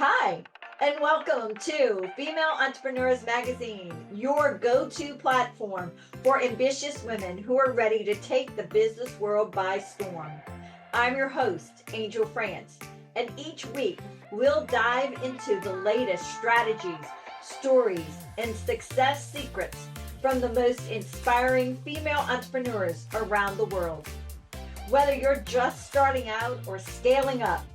Hi, and welcome to Female Entrepreneurs Magazine, your go to platform for ambitious women who are ready to take the business world by storm. I'm your host, Angel France, and each week we'll dive into the latest strategies, stories, and success secrets from the most inspiring female entrepreneurs around the world. Whether you're just starting out or scaling up,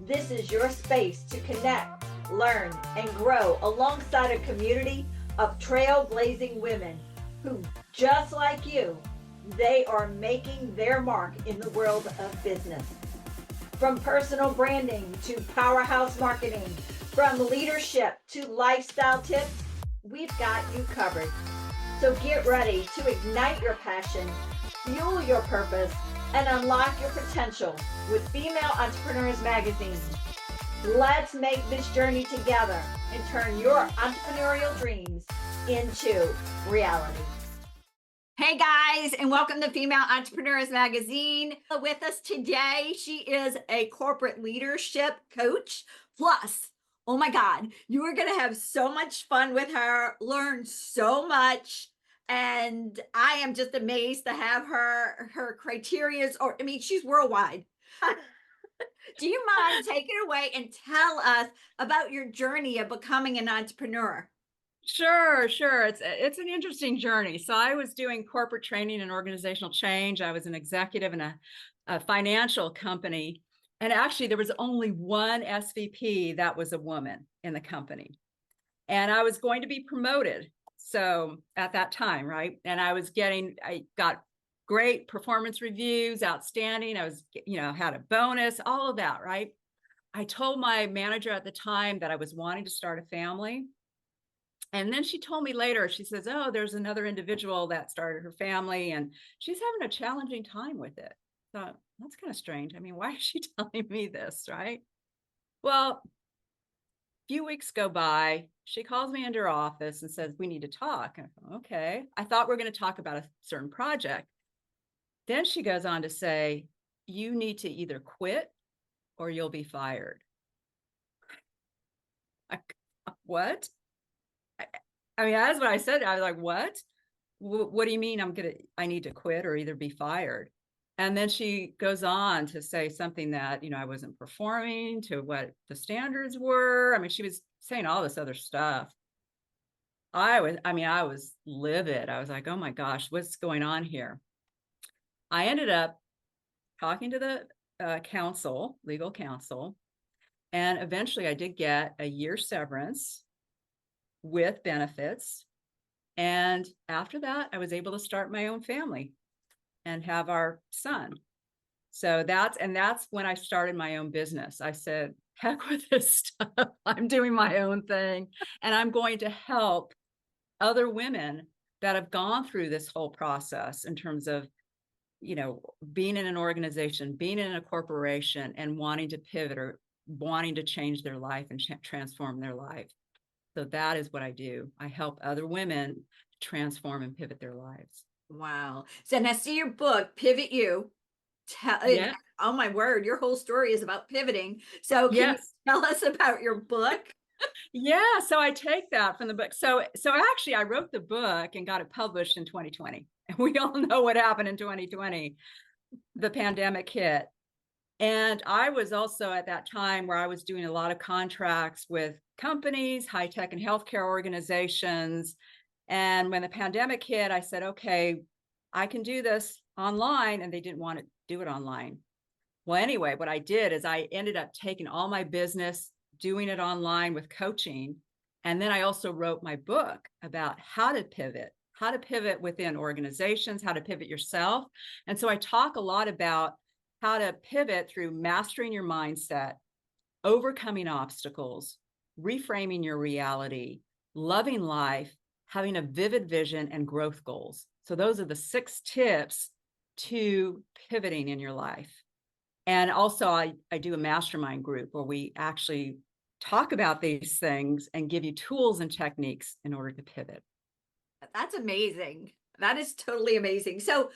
this is your space to connect, learn, and grow alongside a community of trailblazing women who, just like you, they are making their mark in the world of business. From personal branding to powerhouse marketing, from leadership to lifestyle tips, we've got you covered. So get ready to ignite your passion, fuel your purpose, and unlock your potential with Female Entrepreneurs Magazine. Let's make this journey together and turn your entrepreneurial dreams into reality. Hey guys, and welcome to Female Entrepreneurs Magazine. With us today, she is a corporate leadership coach. Plus, oh my God, you are going to have so much fun with her, learn so much. And I am just amazed to have her criteria, or I mean, she's worldwide. Do you mind taking it away and tell us about your journey of becoming an entrepreneur? Sure. It's an interesting journey. So I was doing corporate training and organizational change. I was an executive in a financial company. And actually, there was only one SVP that was a woman in the company. And I was going to be promoted. So at that time, right? And I got great performance reviews, outstanding. I was, had a bonus, all of that, right? I told my manager at the time that I was wanting to start a family. And then she told me later, she says, oh, there's another individual that started her family and she's having a challenging time with it. So that's kind of strange. I mean, why is she telling me this, right? Well, a few weeks go by, she calls me into her office and says, we need to talk. Okay. I thought we were going to talk about a certain project. Then she goes on to say, you need to either quit or you'll be fired. What? I mean, that's what I said. I was like, what? What do you mean I need to quit or either be fired? And then she goes on to say something that, I wasn't performing to what the standards were. I mean, she was saying all this other stuff. I was livid. I was like, oh my gosh, what's going on here? I ended up talking to the legal counsel, and eventually I did get a year severance with benefits. And after that, I was able to start my own family and have our son. So that's when I started my own business. I said, heck with this stuff. I'm doing my own thing. And I'm going to help other women that have gone through this whole process in terms of, being in an organization, being in a corporation and wanting to pivot or wanting to change their life and transform their life. So that is what I do. I help other women transform and pivot their lives. Wow. So now see your book, Pivot You. Yeah. Oh my word, your whole story is about pivoting. So can you Yes. tell us about your book? Yeah. So I take that from the book. So actually I wrote the book and got it published in 2020. And we all know what happened in 2020. The pandemic hit. And I was also at that time where I was doing a lot of contracts with companies, high tech and healthcare organizations. And when the pandemic hit, I said, okay, I can do this online. And they didn't want to do it online. Well, anyway, what I did is I ended up taking all my business, doing it online with coaching. And then I also wrote my book about how to pivot within organizations, how to pivot yourself. And so I talk a lot about how to pivot through mastering your mindset, overcoming obstacles, reframing your reality, loving life, having a vivid vision, and growth goals. So those are the 6 tips to pivoting in your life. And also I do a mastermind group where we actually talk about these things and give you tools and techniques in order to pivot. That's amazing. That is totally amazing. So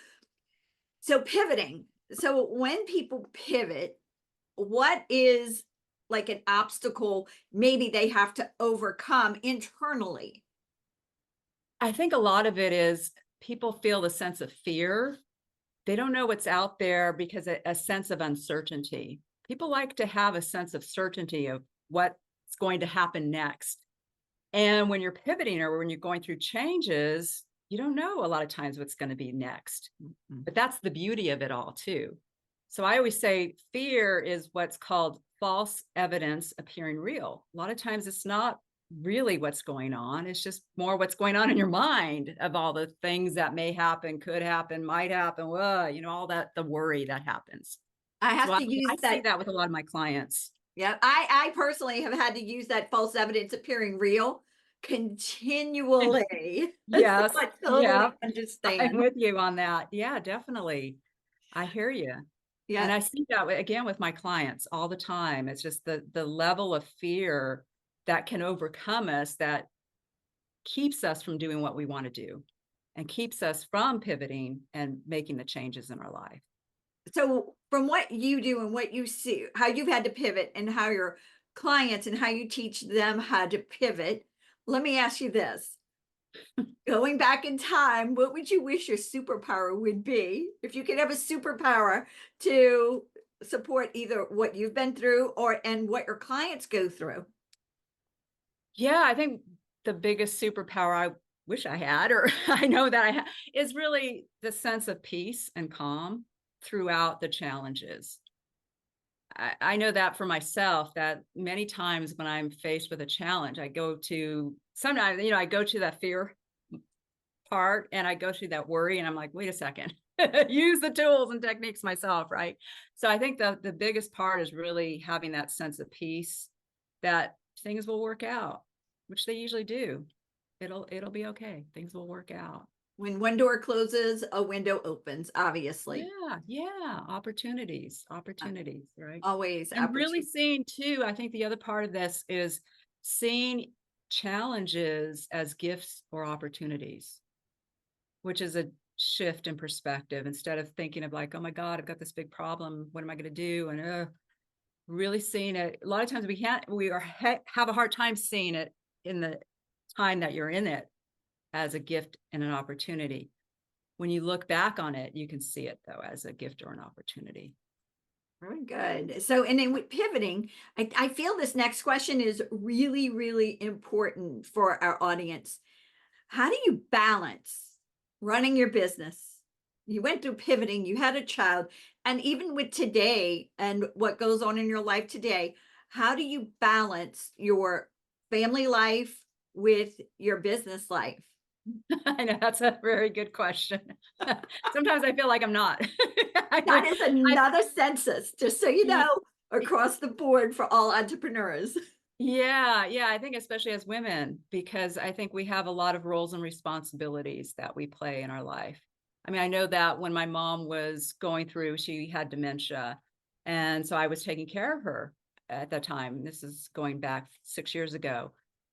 pivoting. So when people pivot, what is like an obstacle maybe they have to overcome internally? I think a lot of it is people feel the sense of fear. They don't know what's out there because a sense of uncertainty. People like to have a sense of certainty of what's going to happen next. And when you're pivoting or when you're going through changes, you don't know a lot of times what's going to be next. But that's the beauty of it all, too. So I always say fear is what's called false evidence appearing real. A lot of times it's not really what's going on. It's just more what's going on in your mind of all the things that may happen, could happen, might happen, all that, the worry that happens. I So have to I use see that. that with a lot of my clients. Yeah, I personally have had to use that false evidence appearing real continually. So Yes. I totally Yeah. I'm understand. with you on that. Yeah, definitely. I hear you. And Yeah. I see that again with my clients all the time. It's just the level of fear that can overcome us that keeps us from doing what we want to do and keeps us from pivoting and making the changes in our life. So from what you do and what you see, how you've had to pivot and how your clients and how you teach them how to pivot, let me ask you this. Going back in time, what would you wish your superpower would be if you could have a superpower to support either what you've been through or and what your clients go through? Yeah, I think the biggest superpower I wish I had, or I know that I have, is really the sense of peace and calm throughout the challenges. I know that for myself, that many times when I'm faced with a challenge, I go to sometimes, I go to that fear part and I go through that worry and I'm like, wait a second, use the tools and techniques myself, right? So I think the biggest part is really having that sense of peace that things will work out, which they usually do. It'll be okay. Things will work out. When one door closes, a window opens, obviously. Yeah. Uh, Opportunities, right? Always And really opportunity. seeing too, I think the other part of this is seeing challenges as gifts or opportunities, which is a shift in perspective instead of thinking of like, oh my God, I've got this big problem. What am I going to do? And really seeing it. A lot of times have a hard time seeing it in the time that you're in it as a gift and an opportunity. When you look back on it, you can see it though as a gift or an opportunity. Very good. So, and then with pivoting, I feel this next question is really, really important for our audience. How do you balance running your business? You went through pivoting, you had a child, and even with today and what goes on in your life today, how do you balance your family life with your business life? I know that's a very good question. Sometimes I feel like I'm not. That is I, another census, just so you y- know, across the board for all entrepreneurs. yeah. I think especially as women, because I think we have a lot of roles and responsibilities that we play in our life. I mean, I know that when my mom was going through, she had dementia. And so I was taking care of her at that time. This is going back 6 years ago.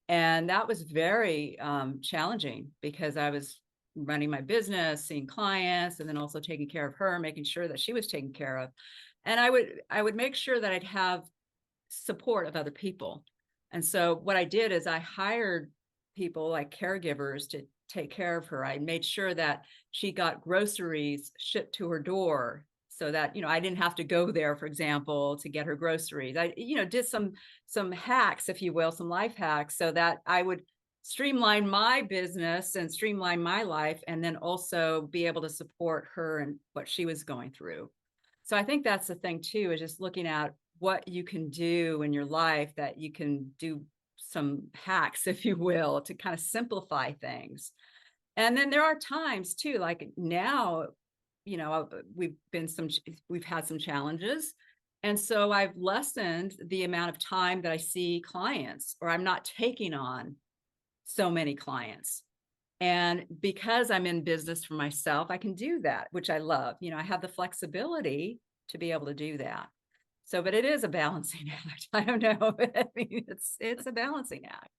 And that was very challenging because I was running my business, seeing clients, and then also taking care of her, making sure that she was taken care of. And I would make sure that I'd have support of other people. And so what I did is I hired people like caregivers to take care of her. I made sure that she got groceries shipped to her door so that, I didn't have to go there, for example, to get her groceries. I, did some hacks, if you will, some life hacks so that I would streamline my business and streamline my life and then also be able to support her and what she was going through. So I think that's the thing too, is just looking at what you can do in your life that you can do some hacks, if you will, to kind of simplify things. And then there are times too, like now, we've we've had some challenges. And so I've lessened the amount of time that I see clients, or I'm not taking on so many clients. And because I'm in business for myself, I can do that, which I love. I have the flexibility to be able to do that. So, but it is a balancing act. I don't know. I mean, it's a balancing act.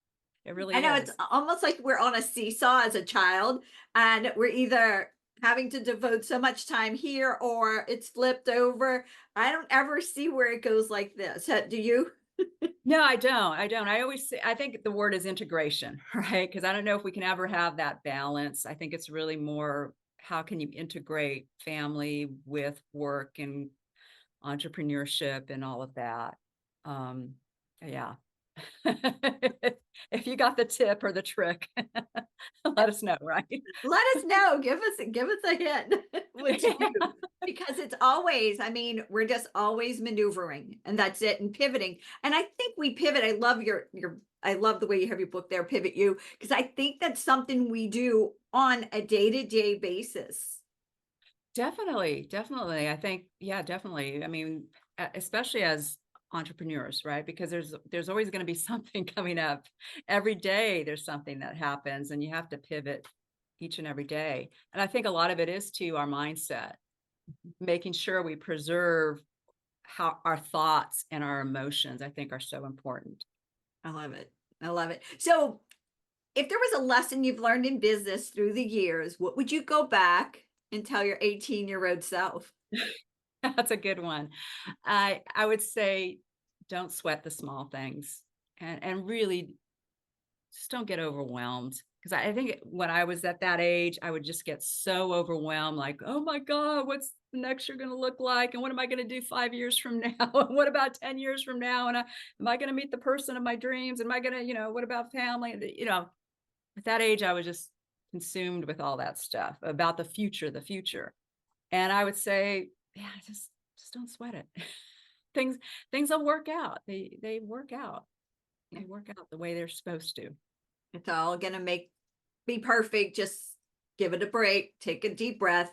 It I really know it's is. almost like we're on a seesaw as a child, and we're either having to devote so much time here or it's flipped over. I don't ever see where it goes like this. Do you? No, I don't. I don't. I always say, I think the word is integration, right? Because I don't know if we can ever have that balance. I think it's really more, how can you integrate family with work and entrepreneurship and all of that? Um, yeah. If you got the tip or the trick, let us know, right? Let us know. Give us a hint what to do. Because it's always, I mean, we're just always maneuvering and that's it and pivoting. And I think we pivot. I love your I love the way you have your book there, Pivot You, because I think that's something we do on a day-to-day basis. Definitely, definitely. I think, yeah, definitely. I mean, especially as entrepreneurs, right? Because there's always going to be something coming up. Every day there's something that happens and you have to pivot each and every day. And I think a lot of it is to our mindset, making sure we preserve how our thoughts and our emotions, I think, are so important. I love it. I love it. So, if there was a lesson you've learned in business through the years, what would you go back and tell your 18-year-old self? That's a good one. I would say don't sweat the small things and really just don't get overwhelmed. Because I think when I was at that age, I would just get so overwhelmed, like, oh my God, what's the next year going to look like? And what am I going to do 5 years from now? And what about 10 years from now? And am I going to meet the person of my dreams? Am I going to, what about family? And, at that age, I was just consumed with all that stuff about the future, the future. And I would say, yeah, just don't sweat it. things things will work out. They work out. They work out the way they're supposed to. It's all gonna be perfect. Just give it a break, take a deep breath,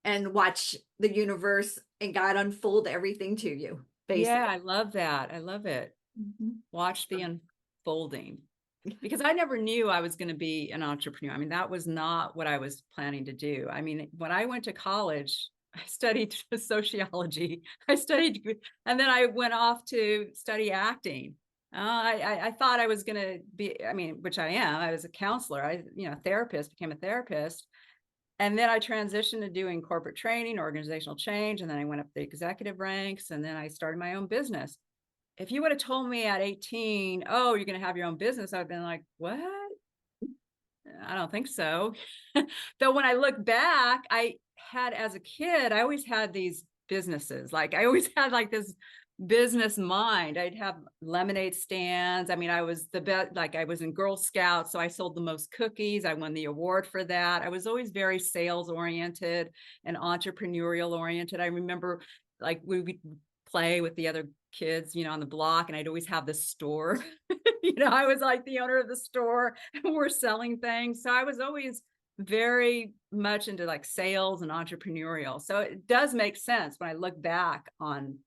and watch the universe and God unfold everything to you, Yeah, basically. I love that. I love it. Mhm. Watch the unfolding. Because I never knew I was going to be an entrepreneur. I mean, that was not what I was planning to do. I mean, when I went to college, I studied sociology. And then I went off to study acting. I thought I was going to be, I mean, which I am. I was a counselor. Therapist, became a therapist. And then I transitioned to doing corporate training, organizational change. And then I went up the executive ranks and then I started my own business. If you would have told me at 18, oh, you're going to have your own business, I've been like, what? I don't think so. Though when I look back, I had as a kid, I always had these businesses. Like I always had like this business mind. I'd have lemonade stands. I mean, I was the best, like I was in Girl Scouts, so I sold the most cookies. I won the award for that. I was always very sales oriented and entrepreneurial oriented. I remember like we would play with the other kids, on the block, and I'd always have this store. I was like the owner of the store and we're selling things. So I was always very much into like sales and entrepreneurial. So it does make sense when I look back on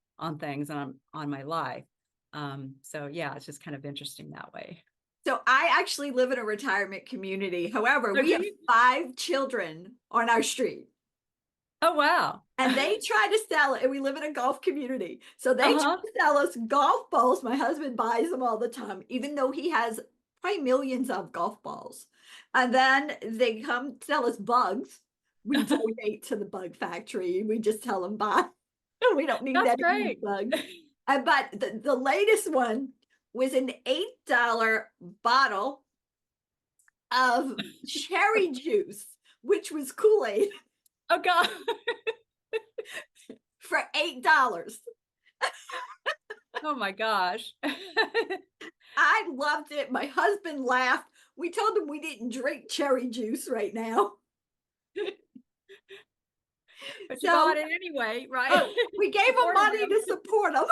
things and on my life. So yeah, it's just kind of interesting that way. So I actually live in a retirement community. However, Oh, we do have you? 5 children on our street. Oh, wow. And they try to sell it, and we live in a golf community. So they try Uh-huh. to sell us golf balls. My husband buys them all the time, even though he has probably millions of golf balls. And then they come sell us bugs. We donate to the bug factory. We just tell them bye. We don't need That's any more great. bugs. But the latest one was an $8 bottle of cherry juice, which was Kool-Aid Oh God. for $8. Oh my gosh. I loved it. My husband laughed. We told him we didn't drink cherry juice right now. But you So, bought it anyway, right? oh, we gave him Supporting money them. to support him.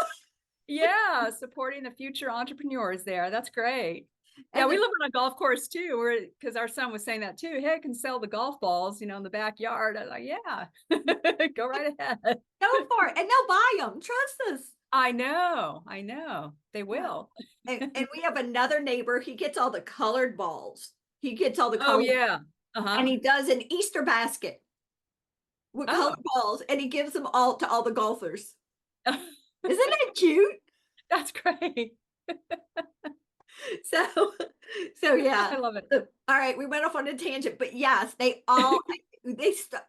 Yeah, supporting the future entrepreneurs there. That's great. Yeah, And we then, live on a golf course too, where because our son was saying that too. Hey, I can sell the golf balls, in the backyard. I was like, yeah, go right ahead. go for it. And they'll buy them. Trust us. I know. They Yeah. will. And we have another neighbor. He gets all the colored balls. He gets all the Oh colored, yeah. Uh-huh. and he does an Easter basket with colored Oh. balls, and he gives them all to all the golfers. Isn't that cute? That's great. So, so yeah. I love it. All right, we went off on a tangent, but yes,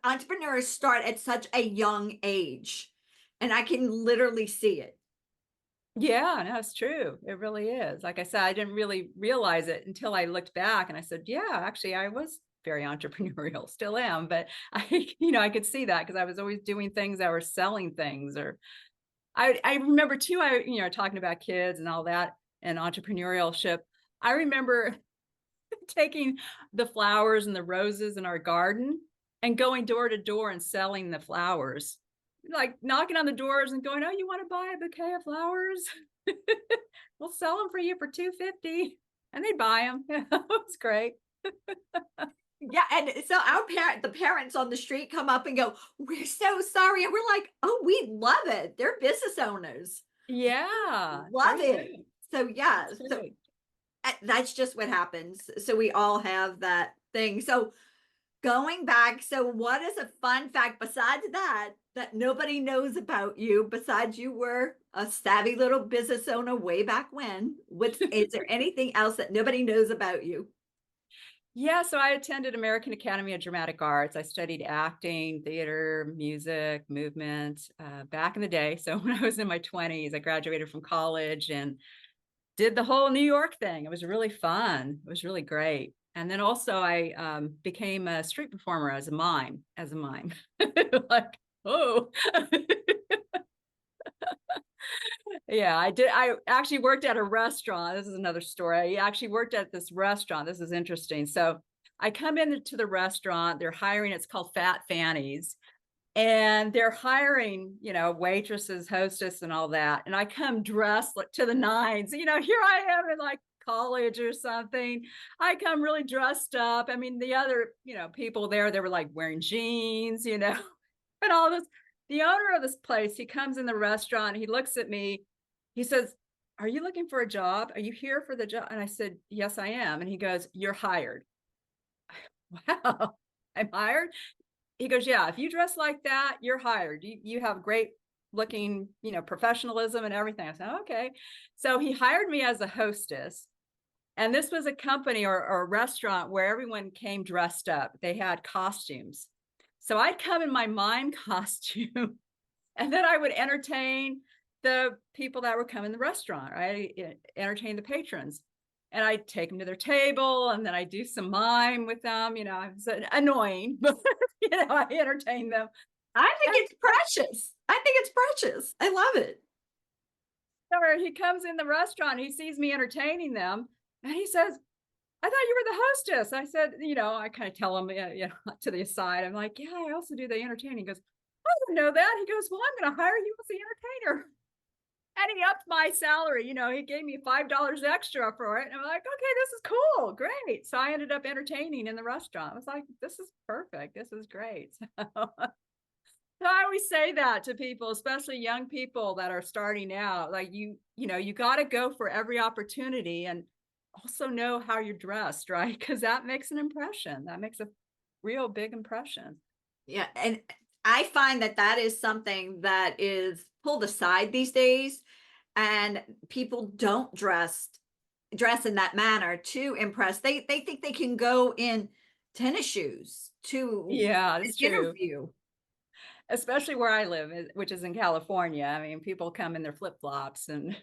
entrepreneurs start at such a young age, and I can literally see it. Yeah, no, it's true. It really is. Like I said, I didn't really realize it until I looked back and I said, yeah, actually, I was very entrepreneurial, still am. But I, I could see that because I was always doing things that were selling things. Or I remember too, talking about kids and all that and entrepreneurship. I remember taking the flowers and the roses in our garden and going door to door and selling the flowers, like knocking on the doors and going, oh, you want to buy a bouquet of flowers? We'll sell them for you for $2.50, and they'd buy them. It was great. Yeah, and so the parents on the street come up and go, "We're so sorry." And we're like, "Oh, we love it. They're business owners. Yeah, Love true. it." So yeah, That's so true. that's just what happens. So we all have that thing. So going back, so what is a fun fact besides that nobody knows about you, besides you were a savvy little business owner way back when? What's is there anything else that nobody knows about you? Yeah, so I attended American Academy of Dramatic Arts. I studied acting, theater, music, movement back in the day. So when I was in my 20s, I graduated from college and did the whole New York thing. It was really fun. It was really great. And then also I became a street performer as a mime. Like, oh, yeah, I did. I actually worked at a restaurant. This is another story. I actually worked at this restaurant. This is interesting. So I come into the restaurant, they're hiring, it's called Fat Fannies, and they're hiring, waitresses, hostess, and all that. And I come dressed like to the nines. Here I am in like college or something. I come really dressed up. I mean, the other, people there, they were like wearing jeans, and all this. The owner of this place, he comes in the restaurant, he looks at me, he says, "Are you looking for a job? Are you here for the job?" And I said, "Yes, I am." And he goes, "You're hired." Wow, I'm hired? He goes, "Yeah, if you dress like that, you're hired. You have great looking, professionalism and everything." I said, "Okay." So he hired me as a hostess. And this was a company or a restaurant where everyone came dressed up. They had costumes. So I'd come in my mime costume and then I would entertain the people that were coming to the restaurant. Right? Entertain the patrons. And I'd take them to their table and then I do some mime with them. I was annoying, but I entertain them. I think And it's precious. I think it's precious. I love it. he comes in the restaurant, he sees me entertaining them, and he says, "I thought you were the hostess." I said, I kind of tell him, to the aside, I'm like, "Yeah, I also do the entertaining." He goes, "I didn't know that." He goes, "Well, I'm going to hire you as the entertainer." And he upped my salary. He gave me $5 extra for it. And I'm like, "Okay, this is cool. Great." So I ended up entertaining in the restaurant. I was like, "This is perfect. This is great." So I always say that to people, especially young people that are starting out. Like you got to go for every opportunity and also know how you're dressed, right? Because that makes an impression. That makes a real big impression. Yeah, and I find that is something that is pulled aside these days, and people don't dress in that manner to impress. They think they can go in tennis shoes to Yeah, an that's true. interview. Especially where I live, which is in California. I mean, people come in their flip flops and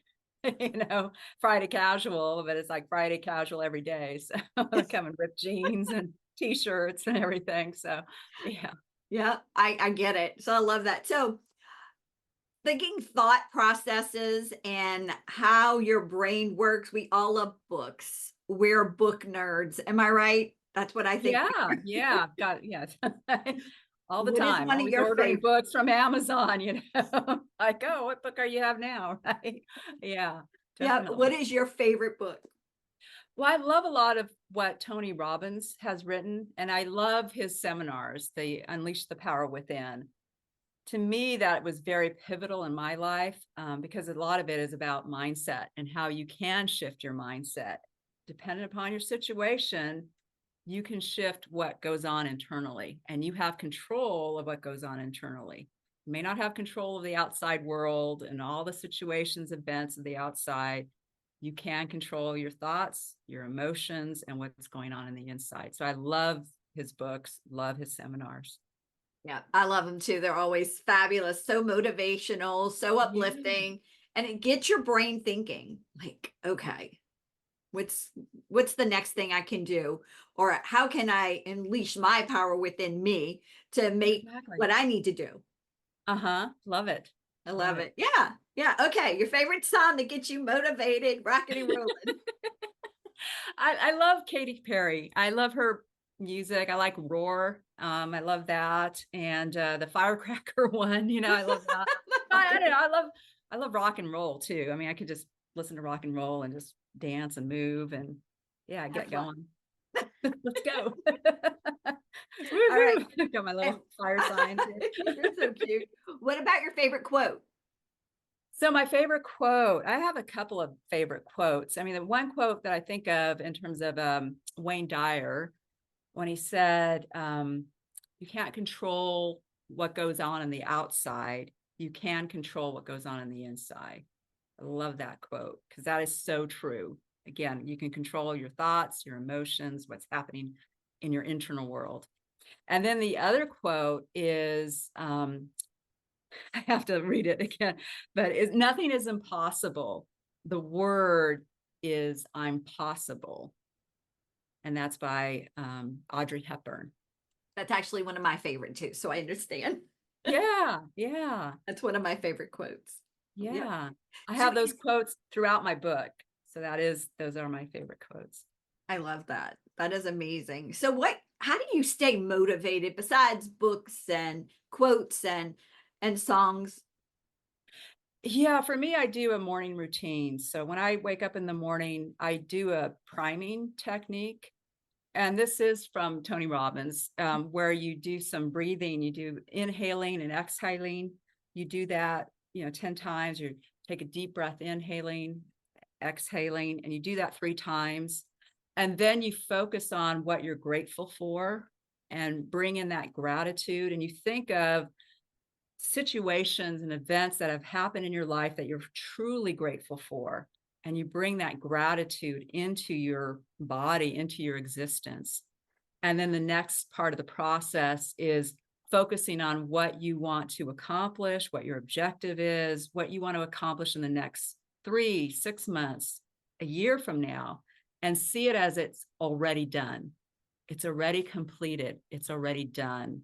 Friday casual, but it's like Friday casual every day. So they come in ripped jeans and t-shirts and everything. So yeah. Yeah, I get it. So I love that. So thinking thought processes and how your brain works. We all love books. We're book nerds. Am I right? That's what I think. Yeah, yeah, I've got yes. All the What is time. one of Always your ordering favorite? books from Amazon, Like, "Oh, what book are you have now?" Right? Yeah, Yeah, what definitely. is your favorite book? Well, I love a lot of what Tony Robbins has written, and I love his seminars, the Unleash the Power Within. To me, that was very pivotal in my life because a lot of it is about mindset and how you can shift your mindset. Depending upon your situation, you can shift what goes on internally, and you have control of what goes on internally. You may not have control of the outside world and all the situations, events of the outside. You can control your thoughts, your emotions, and what's going on in the inside. So I love his books, love his seminars. Yeah, I love them too. They're always fabulous, so motivational, so Yeah. uplifting. And it gets your brain thinking like, okay, what's what's the next thing I can do? Or how can I unleash my power within me to make Exactly. what I need to do? Uh-huh. Love it. I Love love it. it. Yeah. Yeah. Okay. Your favorite song that gets you motivated, rocking and rolling. I love Katy Perry. I love her music. I like Roar. I love that. And the Firecracker one, I love that. I don't know. I love rock and roll too. I mean, I could just listen to rock and roll and just dance and move and yeah, Have get fun. going. Let's go. All right. Woohoo. Got my And little fire signs. you're so cute. What about your favorite quote? So my favorite quote, I have a couple of favorite quotes. I mean, the one quote that I think of in terms of Wayne Dyer, when he said, you can't control what goes on the outside. You can control what goes on the inside. I love that quote because that is so true. Again, you can control your thoughts, your emotions, what's happening in your internal world. And then the other quote is, I have to read it again, but nothing is impossible. The word is I'm possible. And that's by Audrey Hepburn. That's actually one of my favorite too. So I understand. Yeah, yeah, That's one of my favorite quotes. Yeah. yeah. I So have those quotes throughout my book. So those are my favorite quotes. I love that. That is amazing. So how do you stay motivated besides books and quotes and songs? Yeah, for me, I do a morning routine. So when I wake up in the morning, I do a priming technique. And this is from Tony Robbins, where you do some breathing, you do inhaling and exhaling. You do that, 10 times. You take a deep breath, inhaling, exhaling, and you do that 3 times. And then you focus on what you're grateful for and bring in that gratitude. And you think of situations and events that have happened in your life that you're truly grateful for. And you bring that gratitude into your body, into your existence. And then the next part of the process is focusing on what you want to accomplish, what your objective is, what you want to accomplish in the next 3, 6 months, a year from now, and see it as it's already done. It's already completed. It's already done.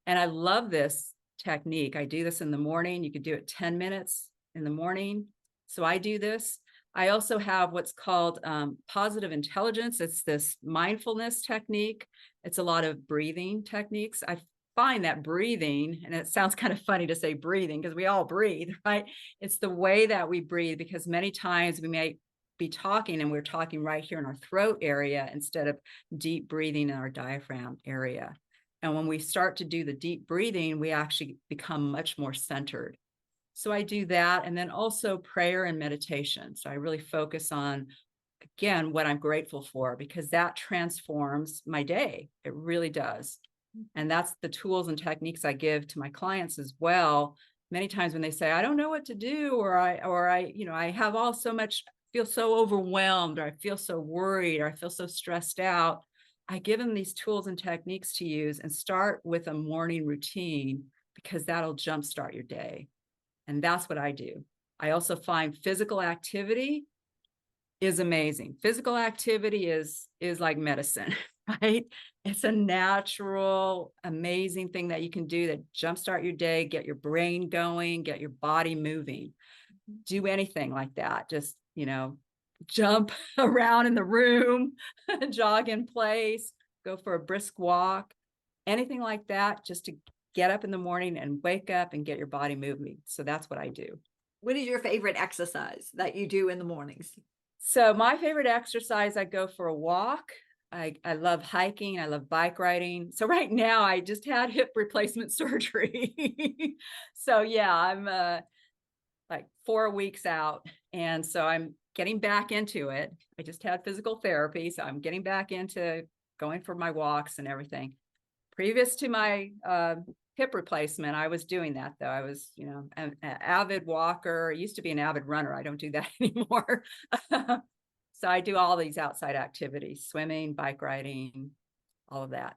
And I love this technique. I do this in the morning. You could do it 10 minutes in the morning. So I do this. I also have what's called positive intelligence. It's this mindfulness technique. It's a lot of breathing techniques. I find that breathing, and it sounds kind of funny to say breathing because we all breathe, right? It's the way that we breathe because many times we may be talking and we're talking right here in our throat area instead of deep breathing in our diaphragm area. And when we start to do the deep breathing, we actually become much more centered. So I do that. And then also prayer and meditation. So I really focus on, again, what I'm grateful for, because that transforms my day. It really does. And that's the tools and techniques I give to my clients as well. Many times when they say, I don't know what to do, or I have all so much, feel so overwhelmed, or I feel so worried, or I feel so stressed out. I give them these tools and techniques to use and start with a morning routine because that'll jumpstart your day. And that's what I do. I also find physical activity is amazing. Physical activity is like medicine, right? It's a natural, amazing thing that you can do that jumpstart your day, get your brain going, get your body moving. Do anything like that. Just, jump around in the room, jog in place, go for a brisk walk, anything like that, just to get up in the morning and wake up and get your body moving. So that's what I do. What is your favorite exercise that you do in the mornings? So my favorite exercise, I go for a walk. I love hiking. I love bike riding. So right now I just had hip replacement surgery. So yeah, I'm like 4 weeks out. And so I'm getting back into it. I just had physical therapy. So I'm getting back into going for my walks and everything. Previous to my hip replacement, I was doing that though. I was, an avid walker. I used to be an avid runner. I don't do that anymore. So I do all these outside activities, swimming, bike riding, all of that.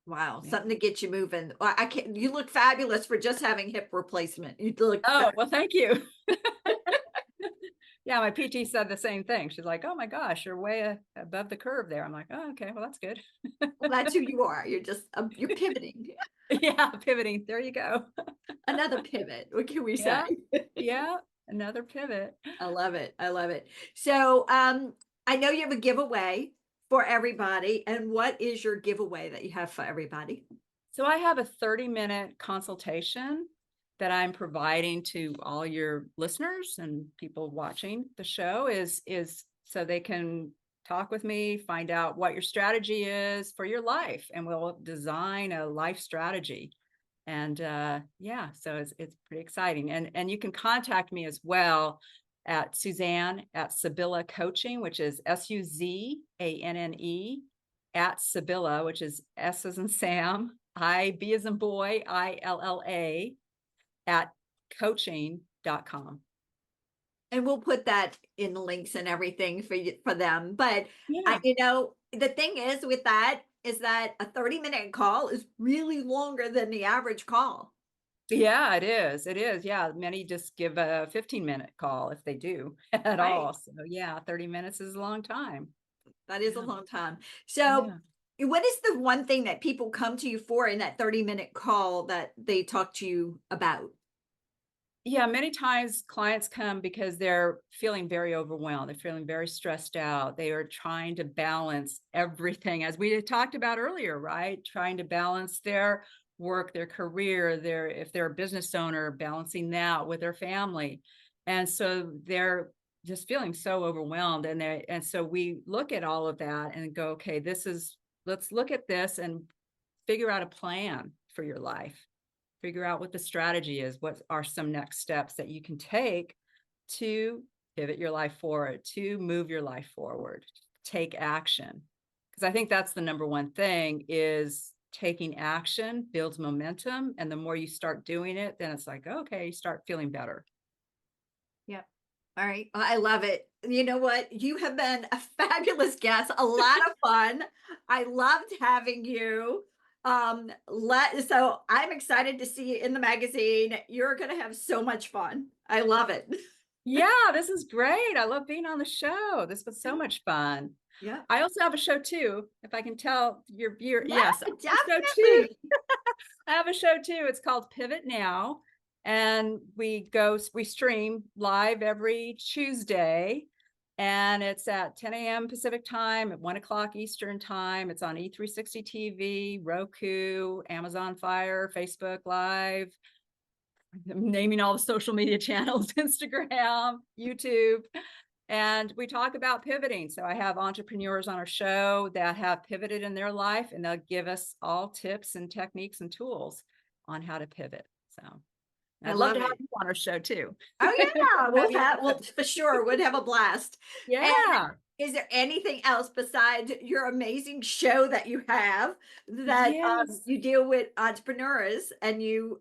Wow, Yeah. something to get you moving. I can't. You look fabulous for just having hip replacement. You look Oh, well, thank you. Yeah, my PT said the same thing. She's like, "Oh my gosh, you're way above the curve there." I'm like, "Oh, okay, well that's good." Well, that's who you are. You're just you're pivoting. Yeah, pivoting. There you go. Another pivot. What can we say? Yeah, yeah, another pivot. I love it. I love it. So, I know you have a giveaway for everybody. And what is your giveaway that you have for everybody? So I have a 30-minute consultation that I'm providing to all your listeners and people watching the show is so they can talk with me, find out what your strategy is for your life, and we'll design a life strategy. And yeah, so it's pretty exciting. And you can contact me as well at Suzanne at Sibilla Coaching, which is SUZANNE at Sibilla, which is S as in Sam, B as in boy, ILLA at coaching.com. And we'll put that in the links and everything for you, for them. But Yeah. the thing is with that is that a 30-minute call is really longer than the average call. Yeah, it is. It is. Yeah. Many just give a 15-minute call if they do at Right. all. So yeah, 30 minutes is a long time. That is a Yeah. long time. So, Yeah. what is the one thing that people come to you for in that 30-minute call that they talk to you about? Yeah, many times clients come because they're feeling very overwhelmed. They're feeling very stressed out. They are trying to balance everything, as we had talked about earlier, right? Trying to balance their work, their career, their if they're a business owner, balancing that with their family. And so they're just feeling so overwhelmed. And so we look at all of that and go, okay, let's look at this and figure out a plan for your life. Figure out what the strategy is. What are some next steps that you can take to pivot your life forward, to move your life forward, take action? Because I think that's the number one thing is taking action builds momentum. And the more you start doing it, then it's like, okay, you start feeling better. Yep. All right. Well, I love it. You know what? You have been a fabulous guest, a lot of fun. I loved having you. So I'm excited to see you in the magazine. You're going to have so much fun. I love it. Yeah, this is great. I love being on the show. This was so much fun. Yeah. I also have a show too, if I can tell your viewer. Yeah, Yes, I have a show too. definitely. I have a show too. It's called Pivot Now. And we stream live every Tuesday. And it's at 10 a.m. Pacific time, at 1 o'clock Eastern time. It's on E360 TV, Roku, Amazon Fire, Facebook Live. I'm naming all the social media channels, Instagram, YouTube. And we talk about pivoting. So I have entrepreneurs on our show that have pivoted in their life, and they'll give us all tips and techniques and tools on how to pivot. So I I'd love love to have it. you on our show too. Oh yeah, Have we'll for sure would have a blast. And yeah. is there anything else besides your amazing show that you have that Yes. you deal with entrepreneurs and you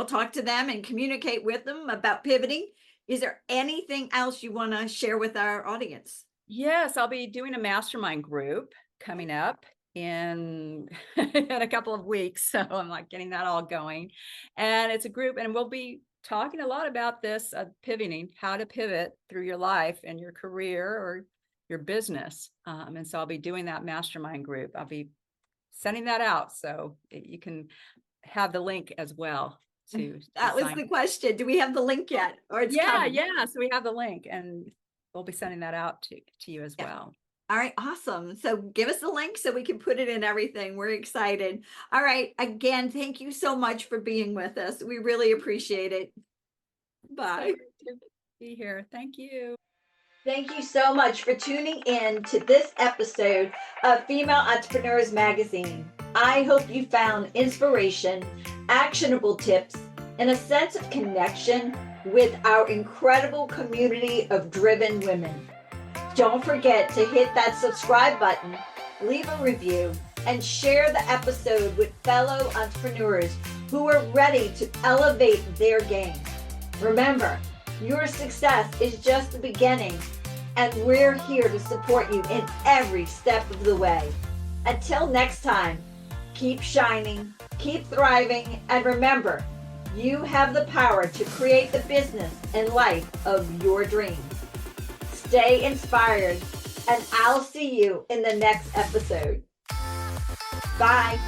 talk to them and communicate with them about pivoting? Is there anything else you want to share with our audience? Yes, I'll be doing a mastermind group coming up in in a couple of weeks. So I'm like getting that all going. And it's a group, and we'll be talking a lot about this pivoting, how to pivot through your life and your career or your business. And so I'll be doing that mastermind group. I'll be sending that out. So you can have the link as well to That was sign. the question. Do we have the link yet, or it's Yeah, coming? yeah. So we have the link, and we'll be sending that out to you as Yeah. well. All right, awesome. So give us the link so we can put it in everything. We're excited. All right, again, thank you so much for being with us. We really appreciate it. Bye. So great to be here. Thank you. Thank you so much for tuning in to this episode of Female Entrepreneurs Magazine. I hope you found inspiration, actionable tips, and a sense of connection with our incredible community of driven women. Don't forget to hit that subscribe button, leave a review, and share the episode with fellow entrepreneurs who are ready to elevate their game. Remember, your success is just the beginning, and we're here to support you in every step of the way. Until next time, keep shining, keep thriving, and remember, you have the power to create the business and life of your dreams. stay inspired, and I'll see you in the next episode. Bye.